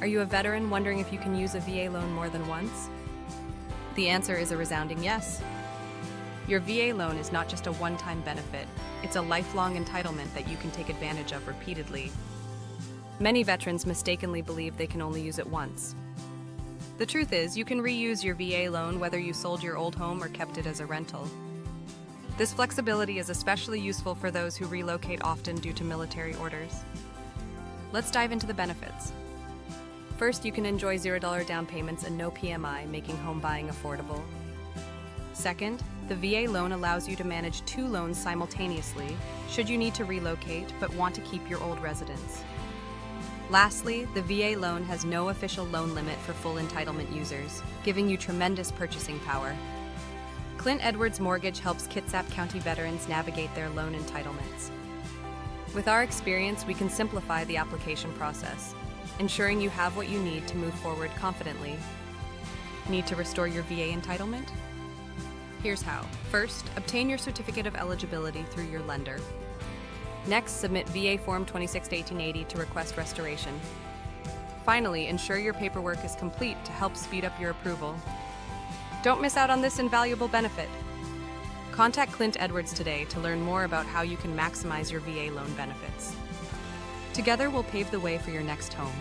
Are you a veteran wondering if you can use a VA loan more than once? The answer is a resounding yes. Your VA loan is not just a one-time benefit, it's a lifelong entitlement that you can take advantage of repeatedly. Many veterans mistakenly believe they can only use it once. The truth is, you can reuse your VA loan whether you sold your old home or kept it as a rental. This flexibility is especially useful for those who relocate often due to military orders. Let's dive into the benefits. First, you can enjoy $0 down payments and no PMI, making home buying affordable. Second, the VA loan allows you to manage 2 loans simultaneously, should you need to relocate but want to keep your old residence. Lastly, the VA loan has no official loan limit for full entitlement users, giving you tremendous purchasing power. Clint Edwards Mortgage helps Kitsap County veterans navigate their loan entitlements. With our experience, we can simplify the application process, ensuring you have what you need to move forward confidently. Need to restore your VA entitlement? Here's how. First, obtain your certificate of eligibility through your lender. Next, submit VA Form 26-1880 to request restoration. Finally, ensure your paperwork is complete to help speed up your approval. Don't miss out on this invaluable benefit. Contact Clint Edwards today to learn more about how you can maximize your VA loan benefits. Together, we'll pave the way for your next home.